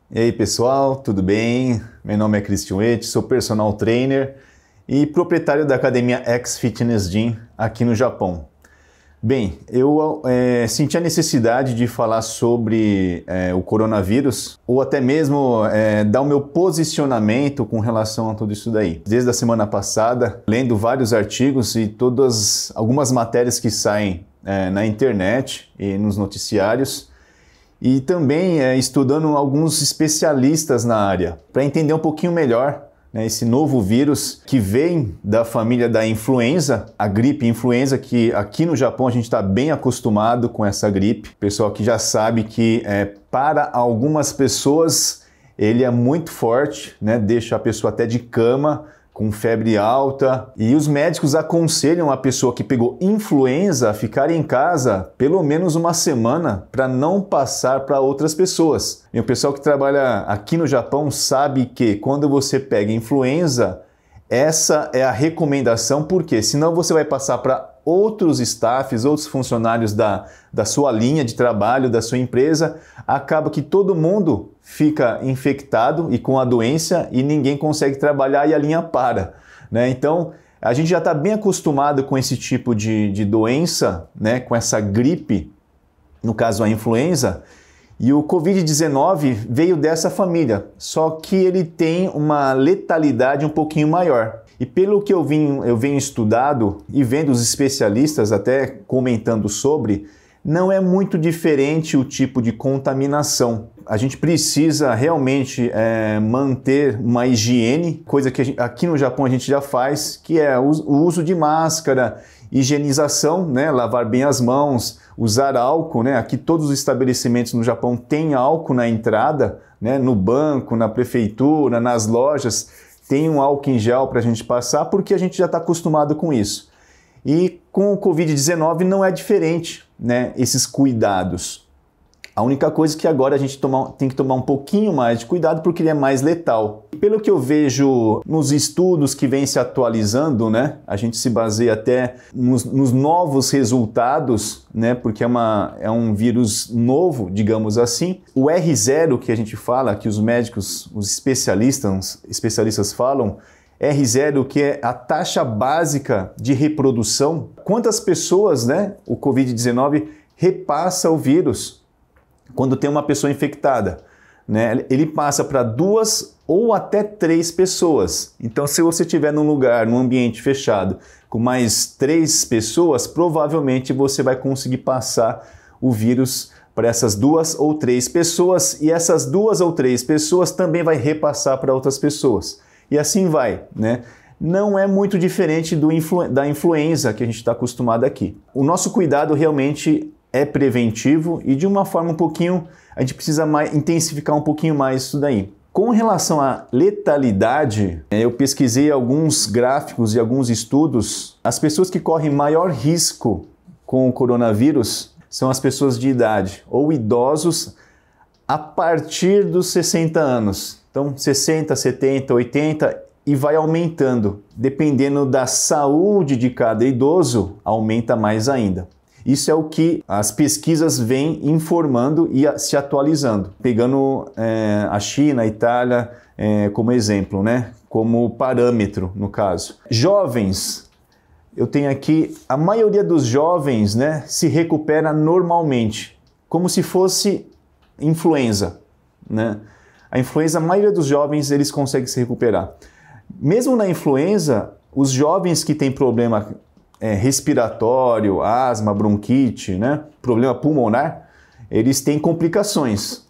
E aí pessoal, tudo bem? Meu nome é Christian Eti, sou personal trainer e proprietário da academia X Fitness Gym aqui no Japão. Bem, eu senti a necessidade de falar sobre o coronavírus ou até mesmo dar o meu posicionamento com relação a tudo isso daí. Desde a semana passada, lendo vários artigos e algumas matérias que saem na internet e nos noticiários, e também estudando alguns especialistas na área, para entender um pouquinho melhor esse novo vírus que vem da família da influenza, a gripe influenza, que aqui no Japão a gente está bem acostumado com essa gripe. O pessoal aqui já sabe que para algumas pessoas ele é muito forte, deixa a pessoa até de cama, com febre alta, e os médicos aconselham a pessoa que pegou influenza a ficar em casa pelo menos uma semana para não passar para outras pessoas. E o pessoal que trabalha aqui no Japão sabe que quando você pega influenza, essa é a recomendação, porque senão você vai passar para outros staffs, outros funcionários da sua linha de trabalho, da sua empresa, acaba que todo mundo fica infectado e com a doença e ninguém consegue trabalhar e a linha para, Então, a gente já está bem acostumado com esse tipo de doença, com essa gripe, no caso a influenza, e o Covid-19 veio dessa família, só que ele tem uma letalidade um pouquinho maior. E pelo que eu venho estudado e vendo os especialistas até comentando sobre, não é muito diferente o tipo de contaminação. A gente precisa realmente manter uma higiene, coisa que aqui no Japão a gente já faz, que é o uso de máscara, higienização, lavar bem as mãos, usar álcool, Aqui todos os estabelecimentos no Japão têm álcool na entrada, no banco, na prefeitura, nas lojas, tem um álcool em gel para a gente passar, porque a gente já está acostumado com isso. E com o Covid-19 não é diferente, esses cuidados. A única coisa é que agora a gente tem que tomar um pouquinho mais de cuidado porque ele é mais letal. Pelo que eu vejo nos estudos que vêm se atualizando, a gente se baseia até nos novos resultados, porque é um vírus novo, digamos assim. O R0 que a gente fala, que os médicos, os especialistas falam, R0, que é a taxa básica de reprodução. Quantas pessoas, o Covid-19 repassa o vírus? Quando tem uma pessoa infectada, ele passa para 2 ou até 3 pessoas. Então, se você estiver num ambiente fechado com mais 3 pessoas, provavelmente você vai conseguir passar o vírus para essas 2 ou 3 pessoas, e essas 2 ou 3 pessoas também vai repassar para outras pessoas. E assim vai, Não é muito diferente da influenza que a gente está acostumado aqui. O nosso cuidado realmente é preventivo e de uma forma a gente precisa intensificar um pouquinho mais isso daí. Com relação à letalidade, eu pesquisei alguns gráficos e alguns estudos. As pessoas que correm maior risco com o coronavírus são as pessoas de idade ou idosos a partir dos 60 anos. Então, 60, 70, 80 e vai aumentando. Dependendo da saúde de cada idoso, aumenta mais ainda. Isso é o que as pesquisas vêm informando e se atualizando, pegando a China, a Itália como exemplo, como parâmetro no caso. Jovens, eu tenho aqui, a maioria dos jovens se recupera normalmente, como se fosse influenza. A influenza, a maioria dos jovens eles conseguem se recuperar. Mesmo na influenza, os jovens que têm problema respiratório, asma, bronquite, problema pulmonar, eles têm complicações,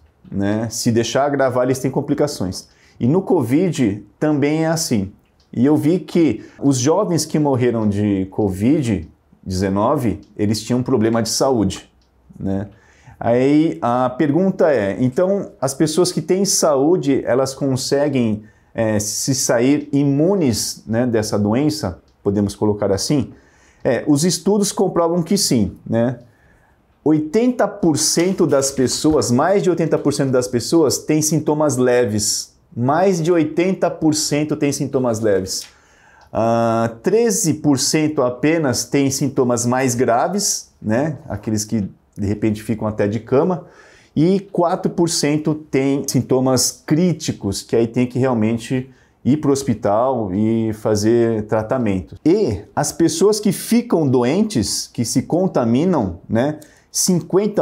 Se deixar agravar, eles têm complicações. E no Covid também é assim. E eu vi que os jovens que morreram de Covid-19, eles tinham problema de saúde, Aí a pergunta é, então as pessoas que têm saúde, elas conseguem se sair imunes dessa doença? Podemos colocar assim? Os estudos comprovam que sim, 80% das pessoas, mais de 80% das pessoas têm sintomas leves. Mais de 80% têm sintomas leves. 13% apenas têm sintomas mais graves, Aqueles que de repente ficam até de cama. e 4% tem sintomas críticos, que aí tem que realmente ir para o hospital e fazer tratamento. E as pessoas que ficam doentes, que se contaminam, né,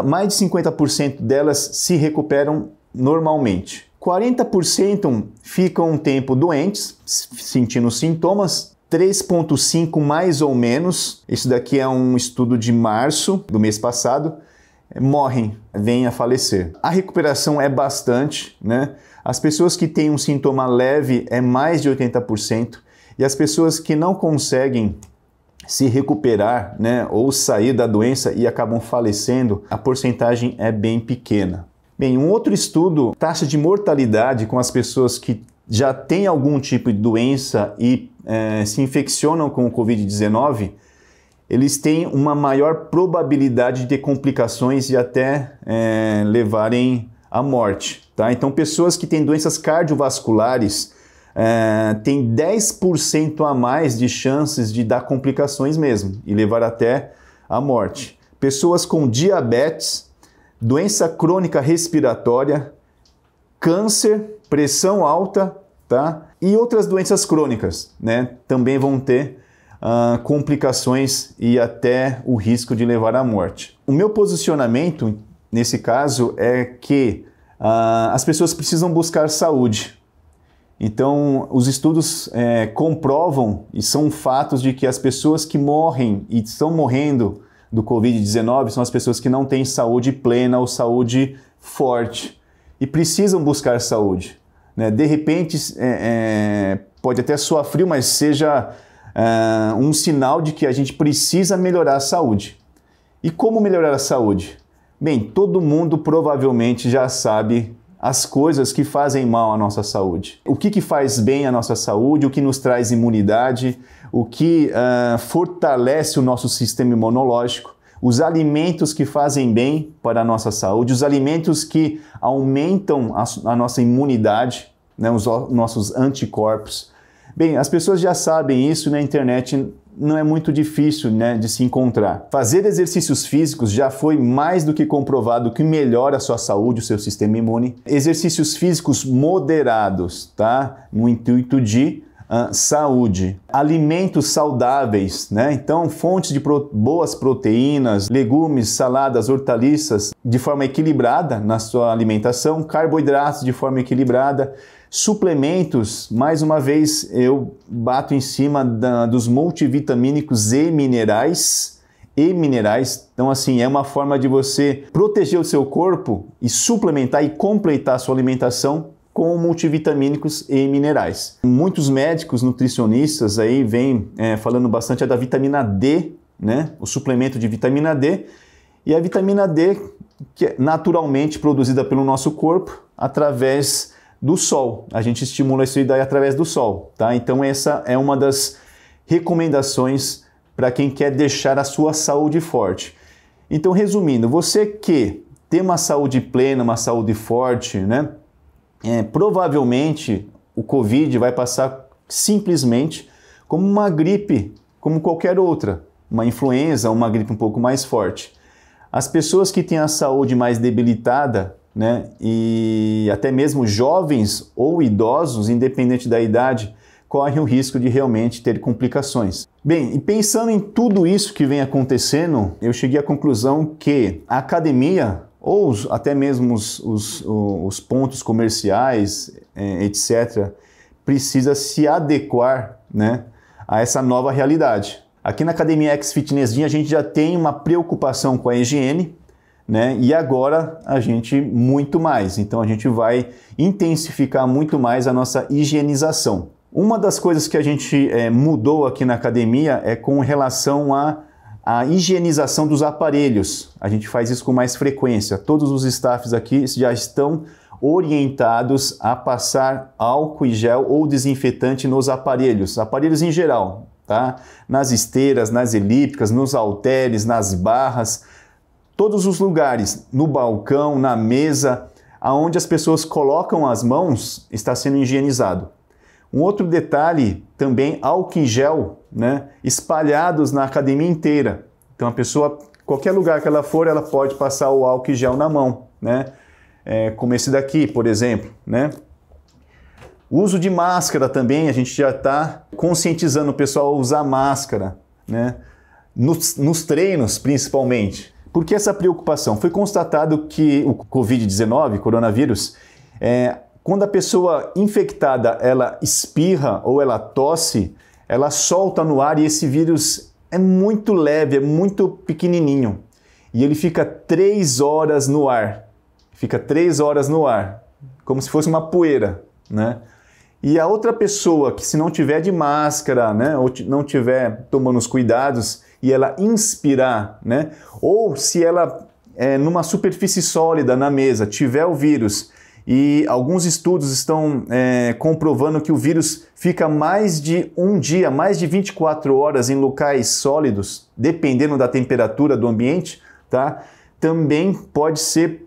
mais de 50% delas se recuperam normalmente. 40% ficam um tempo doentes, sentindo sintomas, 3,5% mais ou menos, isso daqui é um estudo de março do mês passado, morrem, vêm a falecer. A recuperação é bastante, né? As pessoas que têm um sintoma leve é mais de 80%, e as pessoas que não conseguem se recuperar, né, ou sair da doença e acabam falecendo, a porcentagem é bem pequena. Bem, um outro estudo, taxa de mortalidade com as pessoas que já têm algum tipo de doença e se infeccionam com o Covid-19, eles têm uma maior probabilidade de ter complicações e até levarem à morte. Tá? Então, pessoas que têm doenças cardiovasculares têm 10% a mais de chances de dar complicações mesmo e levar até à morte. Pessoas com diabetes, doença crônica respiratória, câncer, pressão alta, tá? E outras doenças crônicas, né? Também vão ter complicações e até o risco de levar à morte. O meu posicionamento, nesse caso, é que as pessoas precisam buscar saúde. Então, os estudos comprovam e são fatos de que as pessoas que morrem e estão morrendo do Covid-19 são as pessoas que não têm saúde plena ou saúde forte e precisam buscar saúde, né? De repente, pode até soar frio, mas seja um sinal de que a gente precisa melhorar a saúde. E como melhorar a saúde? Bem, todo mundo provavelmente já sabe as coisas que fazem mal à nossa saúde. O que faz bem à nossa saúde, o que nos traz imunidade, o que fortalece o nosso sistema imunológico, os alimentos que fazem bem para a nossa saúde, os alimentos que aumentam a nossa imunidade, né, os nossos anticorpos. Bem, as pessoas já sabem isso, na internet não é muito difícil, né, de se encontrar. Fazer exercícios físicos já foi mais do que comprovado que melhora a sua saúde, o seu sistema imune. Exercícios físicos moderados, tá? No intuito de saúde. Alimentos saudáveis, né? Então, fontes de boas proteínas, legumes, saladas, hortaliças, de forma equilibrada na sua alimentação, carboidratos de forma equilibrada, suplementos, mais uma vez eu bato em cima dos multivitamínicos e minerais. Então, assim, é uma forma de você proteger o seu corpo e suplementar e completar a sua alimentação com multivitamínicos e minerais. Muitos médicos, nutricionistas aí vêm falando bastante da vitamina D, né? O suplemento de vitamina D. E a vitamina D, que é naturalmente produzida pelo nosso corpo através do sol. A gente estimula isso daí através do sol, tá? Então essa é uma das recomendações para quem quer deixar a sua saúde forte. Então, resumindo, você que tem uma saúde plena, uma saúde forte, né? Provavelmente o Covid vai passar simplesmente como uma gripe, como qualquer outra, uma influenza, uma gripe um pouco mais forte. As pessoas que têm a saúde mais debilitada, né, e até mesmo jovens ou idosos, independente da idade, correm o risco de realmente ter complicações. Bem, e pensando em tudo isso que vem acontecendo, eu cheguei à conclusão que a academia, ou até mesmo os pontos comerciais, etc., precisa se adequar, né, a essa nova realidade. Aqui na Academia X Fitness Gym a gente já tem uma preocupação com a higiene, né, e agora a gente muito mais. Então a gente vai intensificar muito mais a nossa higienização. Uma das coisas que a gente mudou aqui na academia é com relação a higienização dos aparelhos. A gente faz isso com mais frequência. Todos os staffs aqui já estão orientados a passar álcool e gel ou desinfetante nos aparelhos em geral, tá? Nas esteiras, nas elípticas, nos halteres, nas barras, todos os lugares, no balcão, na mesa, aonde as pessoas colocam as mãos, está sendo higienizado. Um outro detalhe, também álcool em gel, né, espalhados na academia inteira. Então a pessoa, qualquer lugar que ela for, ela pode passar o álcool em gel na mão, né? como esse daqui, por exemplo, né? O uso de máscara também, a gente já está conscientizando o pessoal a usar máscara, né? Nos treinos, principalmente. Por que essa preocupação? Foi constatado que o Covid-19, coronavírus, quando a pessoa infectada ela espirra ou ela tosse, ela solta no ar e esse vírus é muito leve, é muito pequenininho. E ele fica 3 horas no ar. Fica 3 horas no ar, como se fosse uma poeira, né? E a outra pessoa que se não tiver de máscara, né, ou não tiver tomando os cuidados e ela inspirar, né, ou se ela numa superfície sólida na mesa tiver o vírus e alguns estudos estão comprovando que o vírus fica mais de um dia, mais de 24 horas em locais sólidos, dependendo da temperatura do ambiente, tá? Também pode ser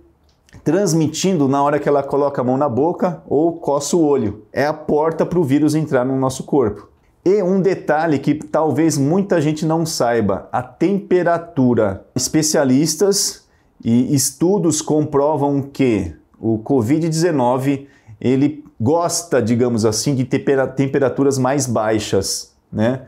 transmitindo na hora que ela coloca a mão na boca ou coça o olho. É a porta para o vírus entrar no nosso corpo. E um detalhe que talvez muita gente não saiba, a temperatura. Especialistas e estudos comprovam que o Covid-19 ele gosta, digamos assim, de temperaturas mais baixas, né?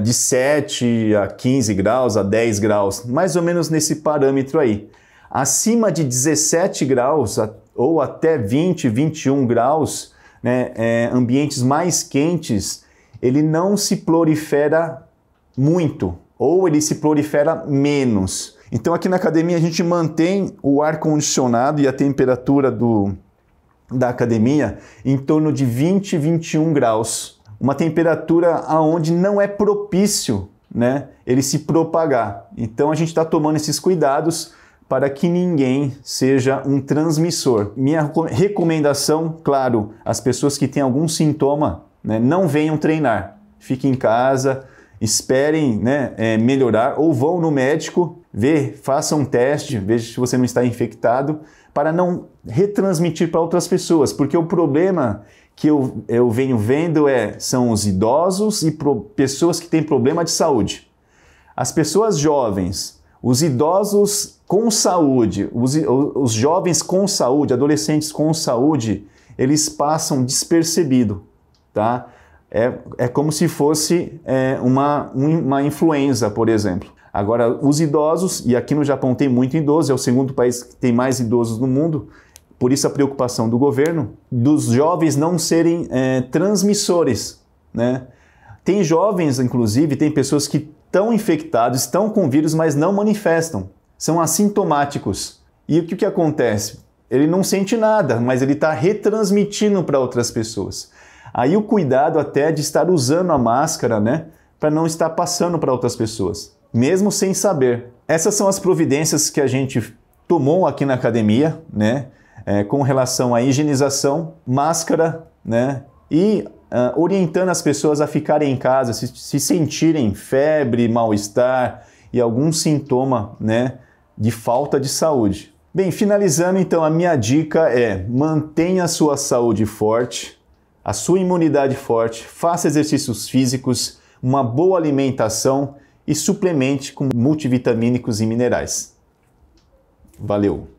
De 7 a 15 graus, a 10 graus, mais ou menos nesse parâmetro aí. Acima de 17 graus ou até 20, 21 graus, né, ambientes mais quentes, ele não se prolifera muito, ou ele se prolifera menos. Então aqui na academia a gente mantém o ar-condicionado e a temperatura da academia em torno de 20, 21 graus. Uma temperatura onde não é propício, né, ele se propagar. Então a gente está tomando esses cuidados para que ninguém seja um transmissor. Minha recomendação, claro, as pessoas que têm algum sintoma, né, não venham treinar. Fiquem em casa, esperem, né, melhorar ou vão no médico, façam um teste, veja se você não está infectado, para não retransmitir para outras pessoas, porque o problema que eu venho vendo são os idosos e pessoas que têm problema de saúde. As pessoas jovens, os idosos com saúde, os jovens com saúde, adolescentes com saúde, eles passam despercebido, tá? É como se fosse uma influenza, por exemplo. Agora, os idosos, e aqui no Japão tem muito idoso, é o segundo país que tem mais idosos no mundo, por isso a preocupação do governo, dos jovens não serem transmissores, né? Tem jovens, inclusive, tem pessoas que estão infectados, estão com vírus, mas não manifestam. São assintomáticos. E o que acontece? Ele não sente nada, mas ele está retransmitindo para outras pessoas. Aí o cuidado até de estar usando a máscara, né? Para não estar passando para outras pessoas, mesmo sem saber. Essas são as providências que a gente tomou aqui na academia, né? Com relação à higienização, máscara, né? E orientando as pessoas a ficarem em casa, se sentirem febre, mal-estar e algum sintoma, né, de falta de saúde. Bem, finalizando então, a minha dica mantenha a sua saúde forte, a sua imunidade forte, faça exercícios físicos, uma boa alimentação e suplemente com multivitamínicos e minerais. Valeu!